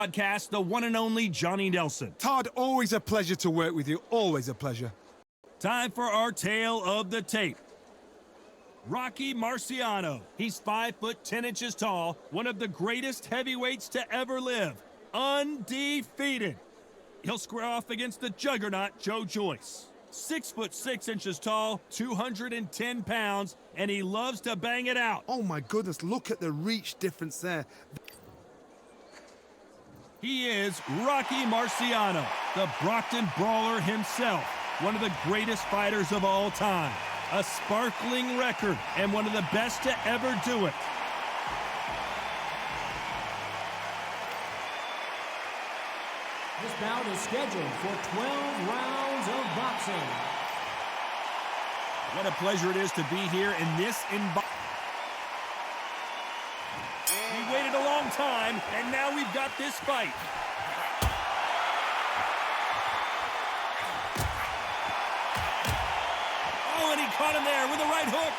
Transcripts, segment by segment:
Podcast, the one and only Johnny Nelson. Todd, always a pleasure to work with you. Always a pleasure. Time for our tale of the tape. Rocky Marciano. He's 5'10" tall, one of the greatest heavyweights to ever live. Undefeated. He'll square off against the juggernaut Joe Joyce. 6'6" tall, 210 pounds, and he loves to bang it out. Oh my goodness, look at the reach difference there. He is Rocky Marciano, the Brockton Brawler himself, one of the greatest fighters of all time. A sparkling record and one of the best to ever do it. This bout is scheduled for 12 rounds of boxing. What a pleasure it is to be here in this environment. We waited a long time, and now we've got this fight. Oh, and he caught him there with a right hook.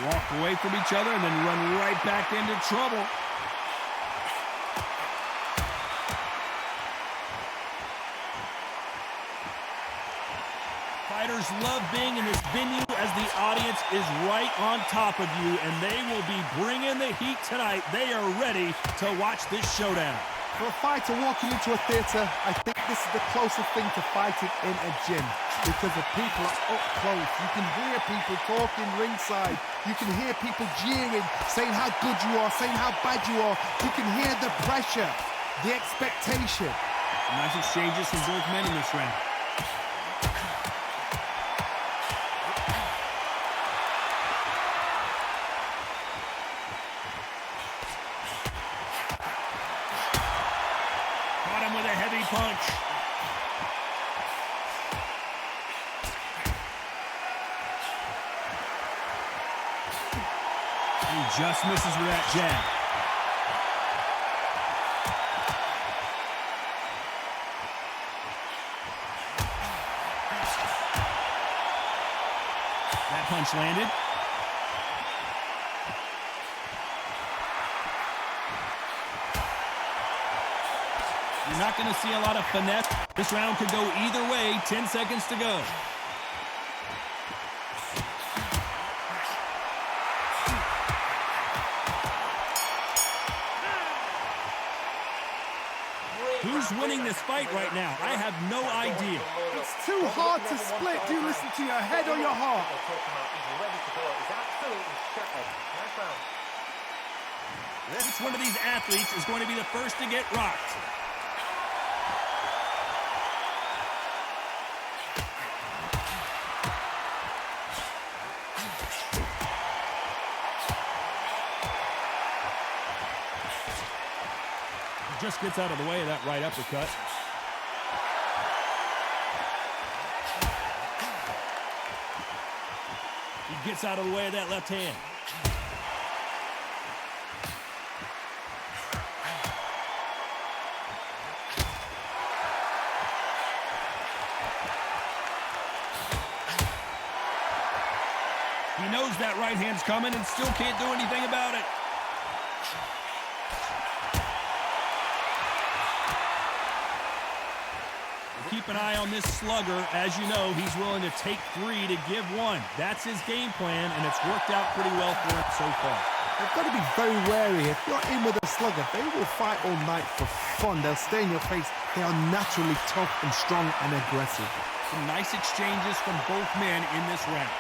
Walk away from each other and then run right back into trouble. Fighters love being in this venue as the audience is right on top of you, and they will be bringing the heat tonight. They are ready to watch this showdown. For a fighter walking into a theatre, I think this is the closest thing to fighting in a gym, because the people are up close. You can hear people talking ringside. You can hear people jeering, saying how good you are, saying how bad you are. You can hear the pressure, the expectation. Nice exchanges from both men in this round. With a heavy punch. He just misses with that jab. That punch landed. You're not going to see a lot of finesse. This round could go either way. 10 seconds to go. Who's winning this fight right now? I have no idea. It's too hard to split. Do you listen to your head or your heart? Which one of these athletes is going to be the first to get rocked? Just gets out of the way of that right uppercut. He gets out of the way of that left hand. He knows that right hand's coming and still can't do anything about it. Keep an eye on this slugger. As you know, he's willing to take 3 to give 1. That's his game plan, and it's worked out pretty well for him so far. They've got to be very wary. If you're in with a slugger, they will fight all night for fun. They'll stay in your face. They are naturally tough and strong and aggressive. Some nice exchanges from both men in this round.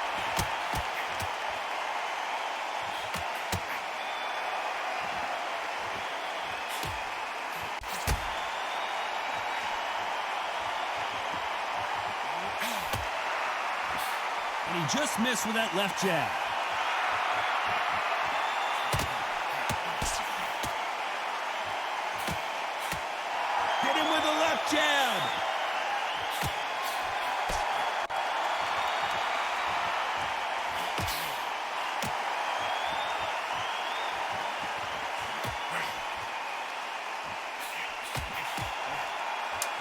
And he just missed with that left jab. Hit him with a left jab.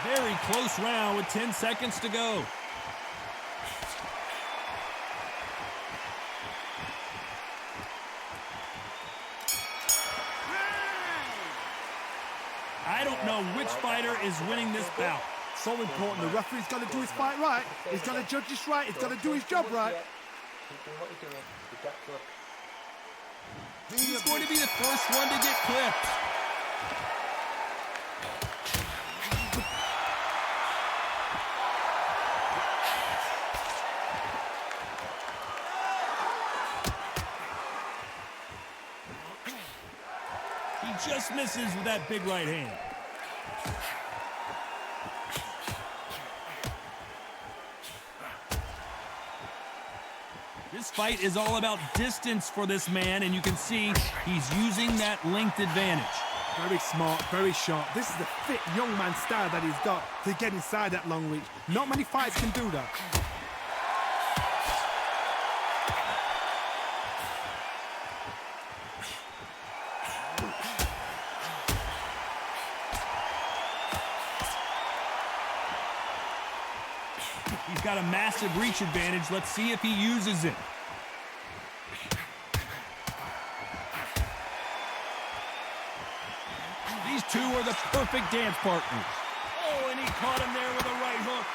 Very close round with 10 seconds to go. I don't know which fighter is winning this bout. So important. The referee's got to do his fight right. He's got to judge this right. He's got to do his job right. He's going to be the first one to get clipped. He just misses with that big right hand. This fight is all about distance for this man, and you can see he's using that length advantage. Very smart, very sharp. This is the fit young man style that he's got to get inside that long reach. Not many fighters can do that. He's got a massive reach advantage. Let's see if he uses it. These two are the perfect dance partners. Oh, and he caught him there with a right hook.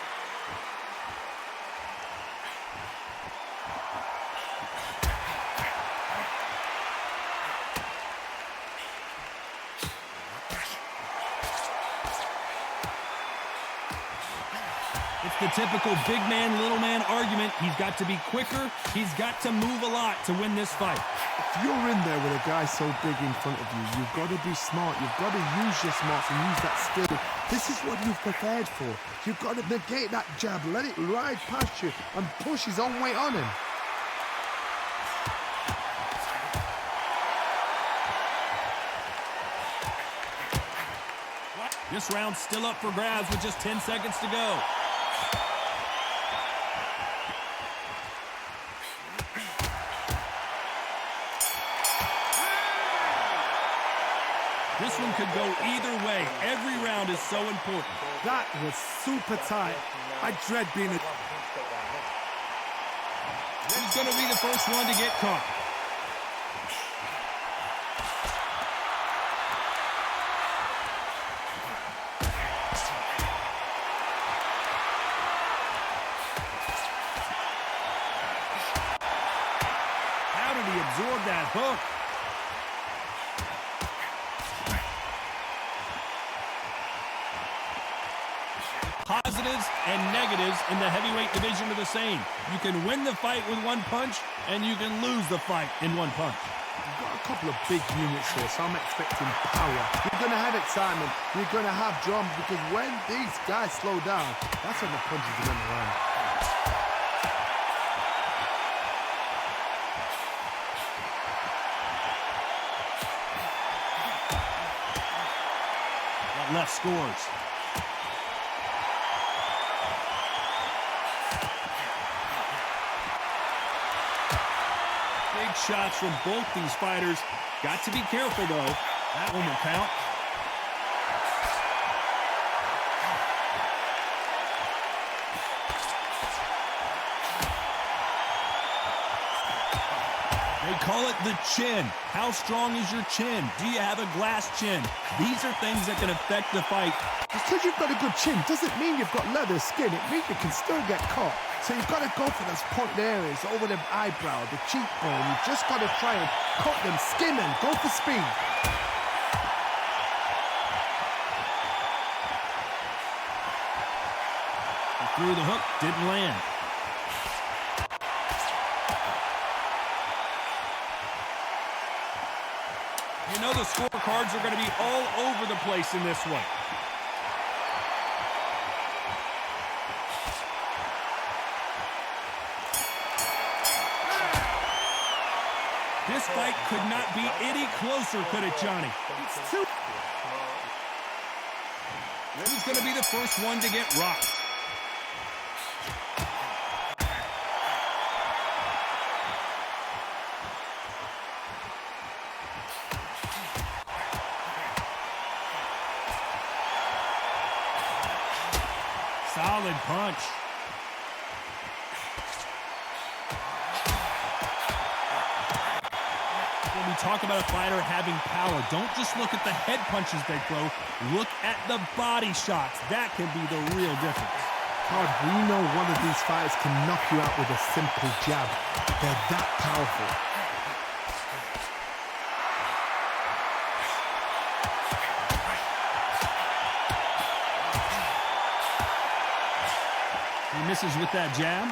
It's the typical big man, little man argument. He's got to be quicker. He's got to move a lot to win this fight. If you're in there with a guy so big in front of you, you've got to be smart. You've got to use your smarts and use that skill. This is what you've prepared for. You've got to negate that jab, let it ride past you and push his own weight on him. This round's still up for grabs with just 10 seconds to go. This one could go either way. Every round is so important. That was super tight. I dread being a... He's going to be the first one to get caught. How did he absorb that hook? Positives and negatives in the heavyweight division are the same. You can win the fight with one punch, and you can lose the fight in one punch. You've got a couple of big units here, so I'm expecting power. You're going to have excitement. You're going to have drums, because when these guys slow down, that's when the punches are going to land. That left scores. Big shots from both these fighters. Got to be careful, though. That one will count. They call it the chin. How strong is your chin? Do you have a glass chin? These are things that can affect the fight. Just because you've got a good chin doesn't mean you've got leather skin. It means you can still get caught. So you've got to go for those pointed areas over the eyebrow, the cheekbone. You've just got to try and cut them, skin them, go for speed. He threw the hook, didn't land. You know the scorecards are going to be all over the place in this one. This fight could not be any closer, could it, Johnny? Who's going to be the first one to get rocked? Solid punch. When we talk about a fighter having power, don't just look at the head punches they throw. Look at the body shots. That can be the real difference. God, we know one of these fighters can knock you out with a simple jab. They're that powerful. He misses with that jab.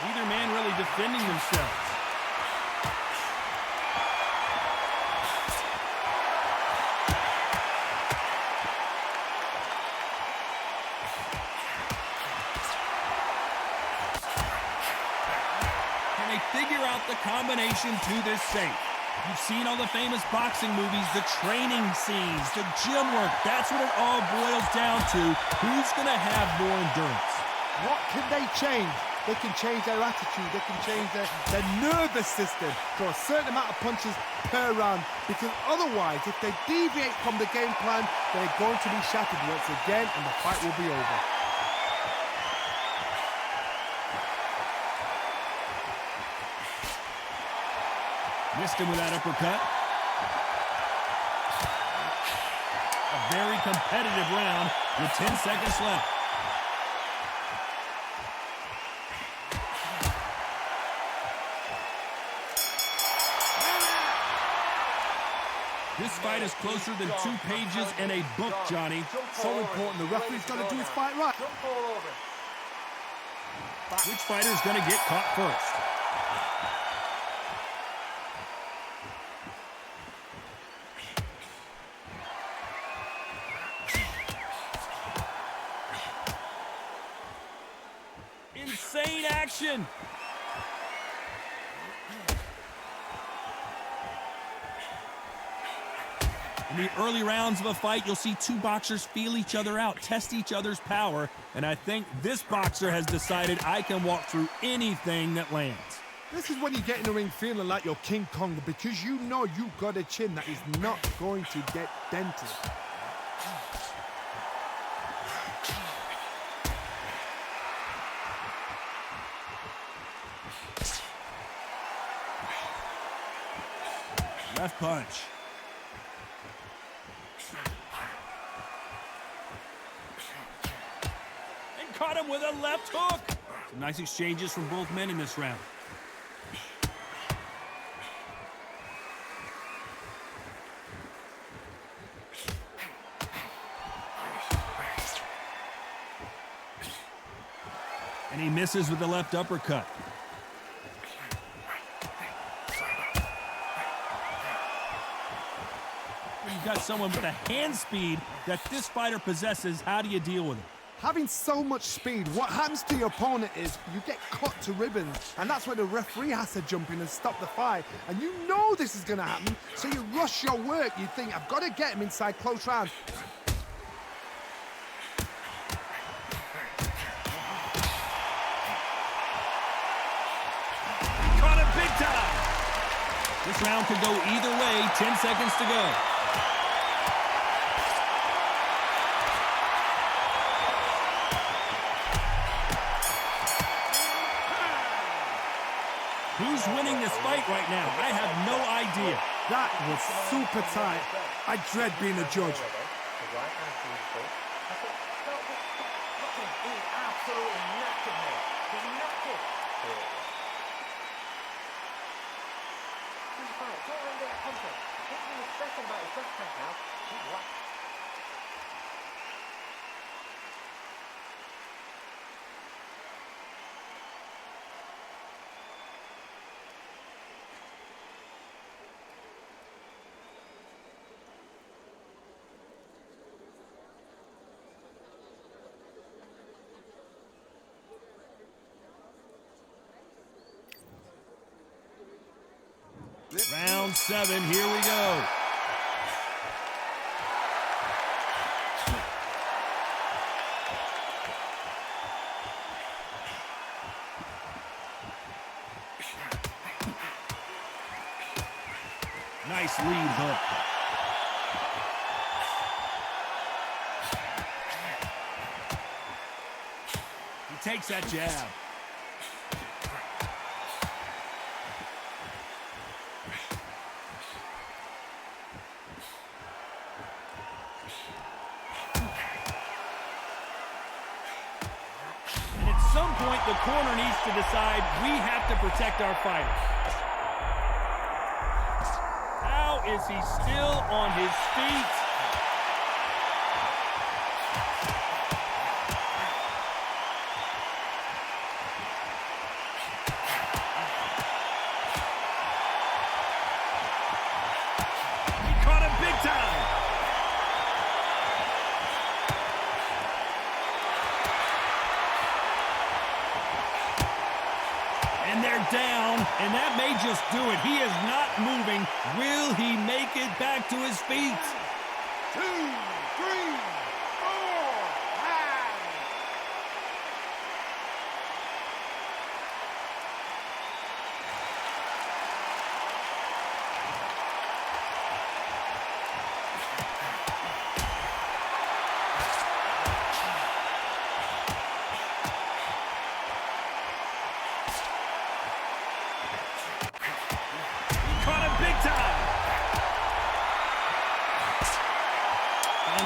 Neither man really defending themselves. Can they figure out the combination to this safe? You've seen all the famous boxing movies, the training scenes, the gym work. That's what it all boils down to. Who's going to have more endurance? What can they change? They can change their attitude. They can change their nervous system. Throw a certain amount of punches per round. Because otherwise, if they deviate from the game plan, they're going to be shattered once again and the fight will be over. Missed him with that uppercut. A very competitive round with 10 seconds left. This fight is closer than 2 pages in a book, Johnny. So important. The referee's got to do his fight right. Which fighter's going to get caught first? Insane action! In the early rounds of a fight, you'll see 2 boxers feel each other out, test each other's power, and I think this boxer has decided I can walk through anything that lands. This is when you get in the ring feeling like you're King Kong because you know you've got a chin that is not going to get dented. Left punch. And caught him with a left hook. Some nice exchanges from both men in this round. And he misses with the left uppercut. You've got someone with a hand speed that this fighter possesses. How do you deal with it? Having so much speed, what happens to your opponent is you get cut to ribbons, and that's where the referee has to jump in and stop the fight. And you know this is going to happen, so you rush your work. You think, I've got to get him inside close round. Caught him big time. This round could go either way. 10 seconds to go. Who's winning this fight right now? I have no idea. That was super tight. I dread being a judge. Round 7, here we go. Nice lead hook. He takes that jab. And at some point, the corner needs to decide we have to protect our fighter. How is he still on his feet? And they're down, and that may just do it. He is not moving. Will he make it back to his feet? 2, 3,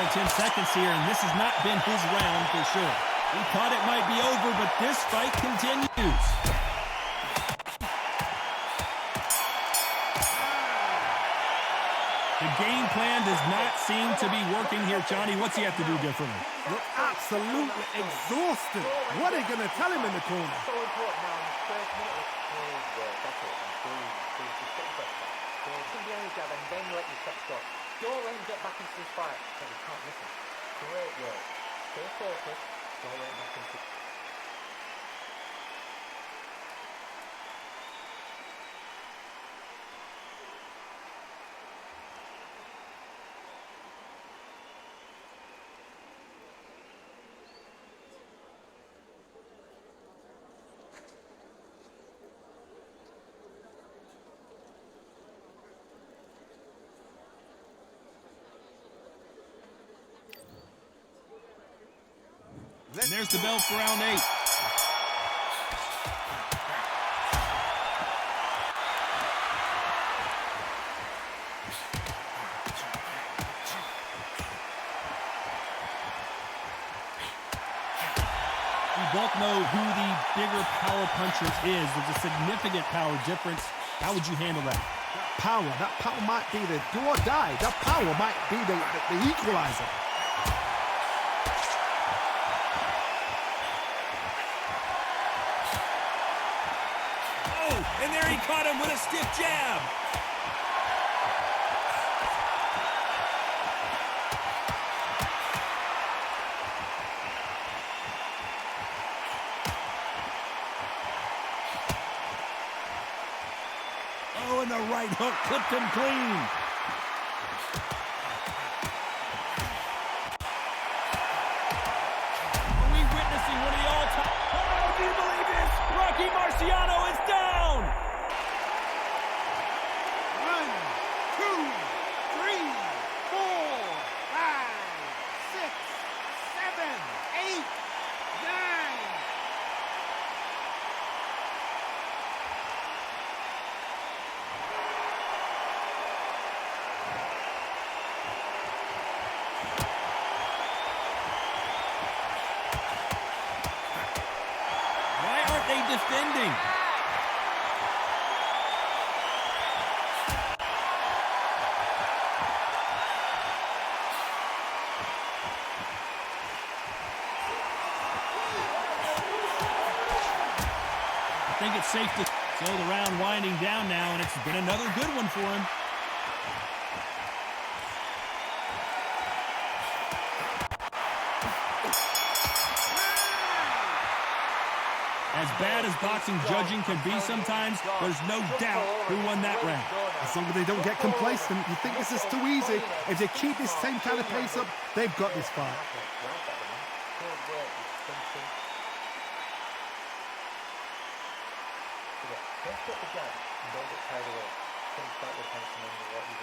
10 seconds here, and this has not been his round for sure. He thought it might be over, but this fight continues. The game plan does not seem to be working here, Johnny. What's he have to do differently? Look absolutely exhausted. What are you going to tell him in the corner? So important now in the first minute of his work. That's it. Just get your breath back. Somebody on your jab and then let your steps go. Don't let him get back into this fight. So he can't listen. Great work. Stay focused. Don't let him back into it. And there's the bell for round 8. We both know who the bigger power puncher is. There's a significant power difference. How would you handle that? That power might be the do or die. That power might be the equalizer. And there he caught him with a stiff jab. Oh, and the right hook clipped him clean. Are we witnessing one of the all-time... Oh, do you believe this? Rocky Marciano is down. 1, 2, 3, 4, 5, 6, 7, 8, 9. Why aren't they defending? I think it's safe to... So the round winding down now, and it's been another good one for him. As bad as boxing judging can be sometimes, there's no doubt who won that round. As long as they don't get complacent, you think this is too easy. If they keep this same kind of pace up, they've got this fight. Don't get the jab and don't get carried away. can start your tension on what you...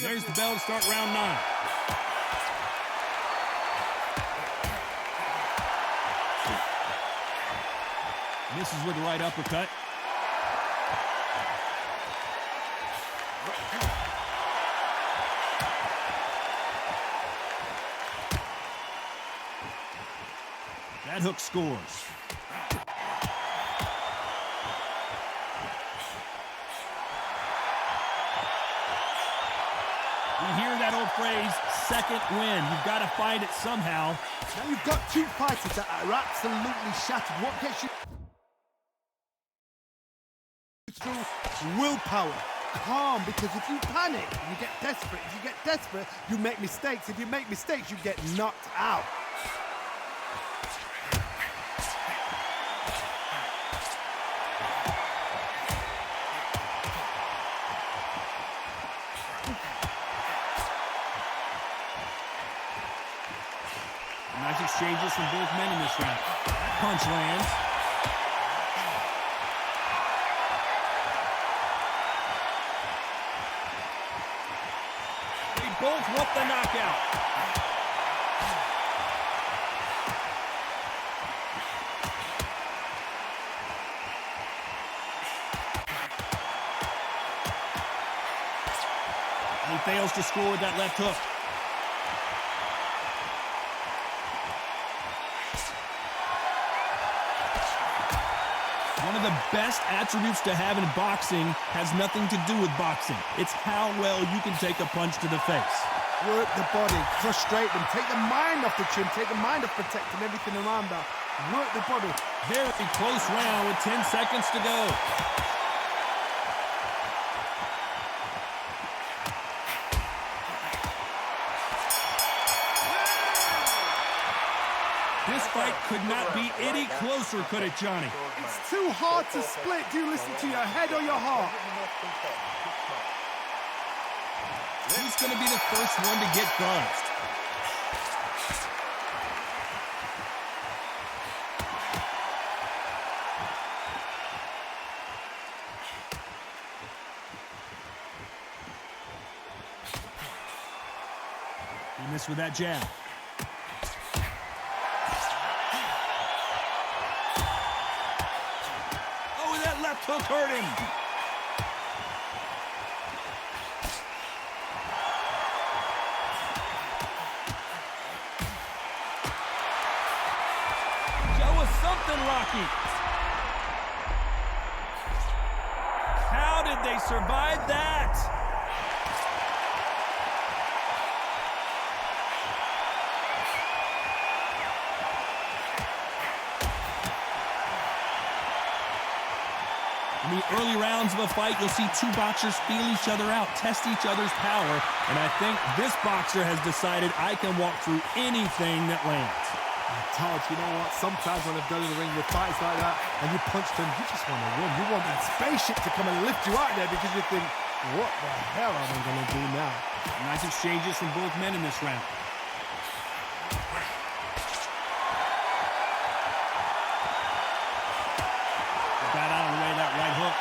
There's the bell to start round 9. Misses with the right uppercut. That hook scores. We hear that old phrase, second win. You've got to find it somehow. Now you've got two fighters that are absolutely shattered. What gets you through? Willpower. Calm, because if you panic, you get desperate. If you get desperate, you make mistakes. If you make mistakes, you get knocked out. Nice exchanges from both men in this round. Punch lands. They both want the knockout. He fails to score with that left hook. One of the best attributes to have in boxing has nothing to do with boxing. It's how well you can take a punch to the face. Work the body, frustrate them, take the mind off the chin, take the mind off protecting everything around that. Work the body. Very close round with 10 seconds to go. This fight could not be any closer, could it, Johnny? It's too hard to split. Do you listen to your head or your heart? Who's going to be the first one to get buzzed? He missed with that jab. Left hook hurt him. Show us something, Rocky. How did they survive that? In the early rounds of a fight, you'll see two boxers feel each other out, test each other's power, and I think this boxer has decided I can walk through anything that lands. Todd, you know what? Sometimes when I've done in the ring with fights like that, and you punch them, you just want to win. You want that spaceship to come and lift you out there because you think, what the hell am I going to do now? Nice exchanges from both men in this round. Got out of the way of that right hook.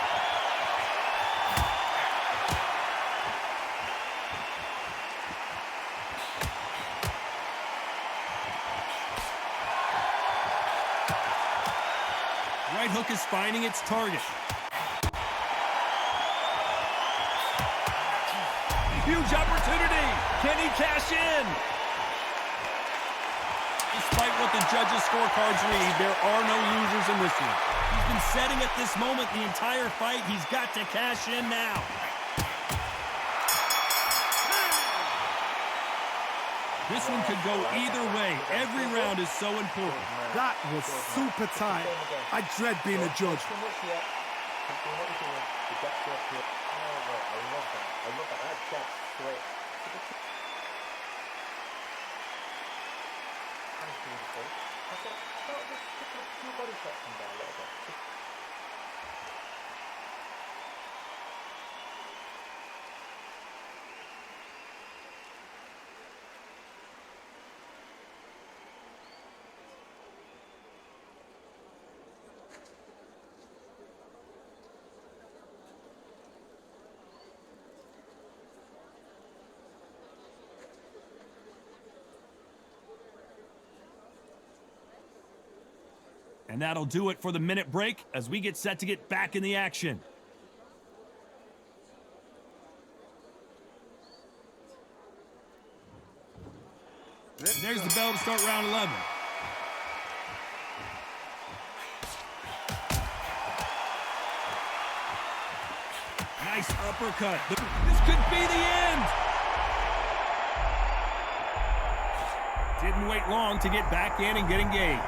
Right hook is finding its target. Huge opportunity. Can he cash in? Despite what the judges' scorecards read, there are no losers in this one. He's been setting at this moment the entire fight. He's got to cash in now. This one could go either way. Every round is so important. That was super tight. I dread being a judge. Beautiful. I said, no, just stick a few body shots in there a little bit. And that'll do it for the minute break as we get set to get back in the action. There's the bell to start round 11. Nice uppercut. This could be the end. Didn't wait long to get back in and get engaged.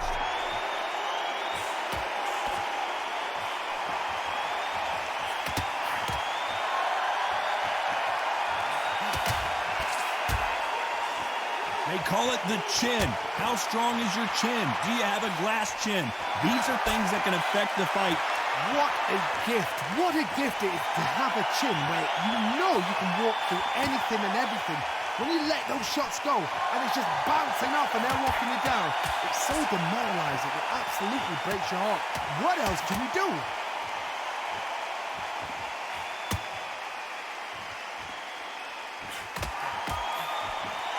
They call it the chin. How strong is your chin? Do you have a glass chin? These are things that can affect the fight. What a gift. What a gift it is to have a chin where you know you can walk through anything and everything. When you let those shots go and it's just bouncing off and they're walking you down, it's so demoralizing. It absolutely breaks your heart. What else can you do?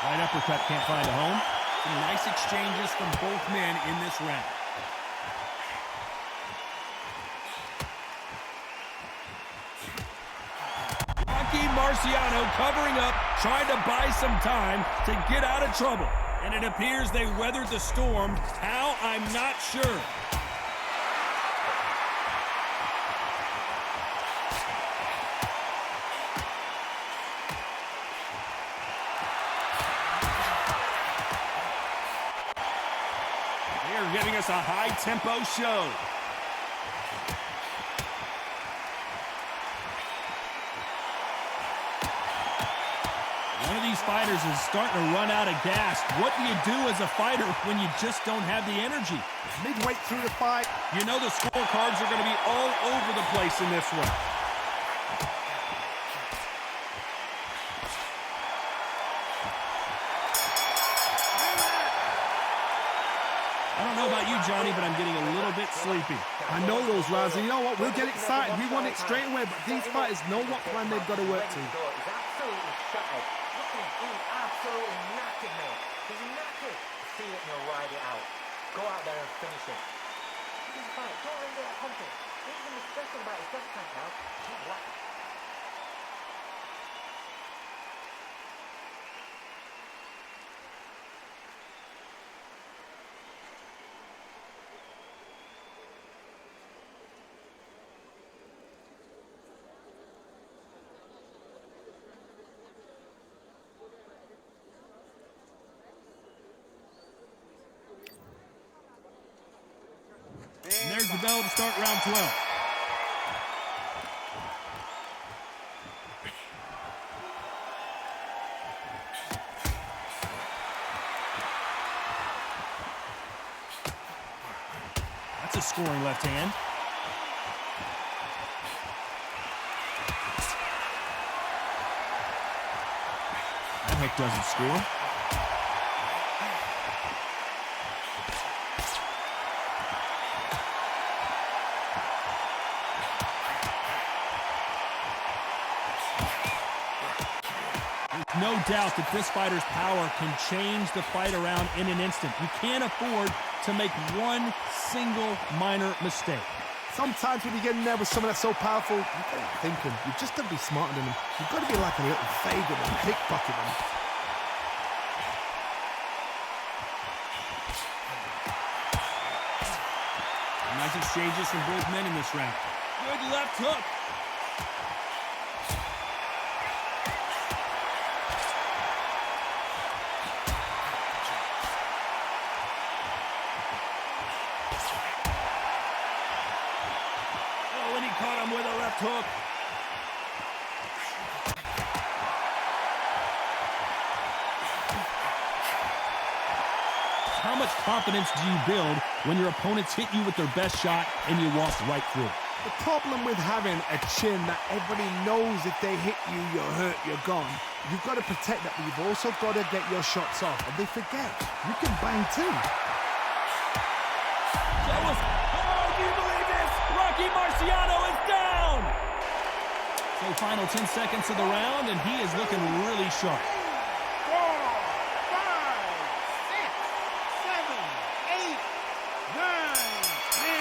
Right uppercut can't find a home. Some nice exchanges from both men in this round. Marciano covering up, trying to buy some time to get out of trouble. And it appears they weathered the storm. How? I'm not sure. They're giving us a high-tempo show. One of these fighters is starting to run out of gas. What do you do as a fighter when you just don't have the energy? Midway through the fight, you know the scorecards are going to be all over the place in this one. I don't know about you, Johnny, but I'm getting a little bit sleepy. I know those rounds, and you know what? We'll get excited. We want it straight away, but these fighters know what plan they've got to work to. He's absolutely shattered. Look at him. He's absolutely knackered, mate. He's knackered. Feel it and he'll ride it out. Go out there and finish him. This fight, don't let that confidence. He's going to be stressing about his gas tank now. He's whacked. And there's the bell to start round 12. That's a scoring left hand. That hook doesn't score. No doubt that this fighter's power can change the fight around in an instant. You can't afford to make one single minor mistake. Sometimes when you get in there with someone that's so powerful, you've got to think him. You've just got to be smarter than him. You've got to be like a little faggot and pickpocket him. Nice exchanges from both men in this round. Good left hook. Caught him with a left hook. much confidence do you build when your opponents hit you with their best shot and you walk right through? The problem with having a chin that everybody knows if they hit you, you're hurt, you're gone. You've got to protect that, but you've also got to get your shots off. And they forget, you can bang too. That was, oh, do you believe this? Rocky Marciano is down! So final 10 seconds of the round, and he is looking really sharp. 4, 5, 6, 7, 8, 9, 10.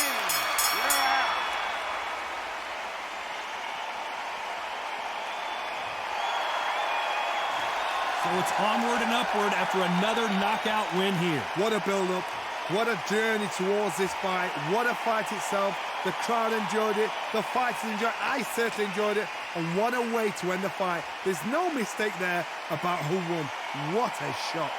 Yeah. So it's onward and upward after another knockout win here. What a build-up. What a journey towards this fight. What a fight itself. The crowd enjoyed it. The fighters enjoyed it. I certainly enjoyed it. And what a way to end the fight. There's no mistake there about who won. What a shot.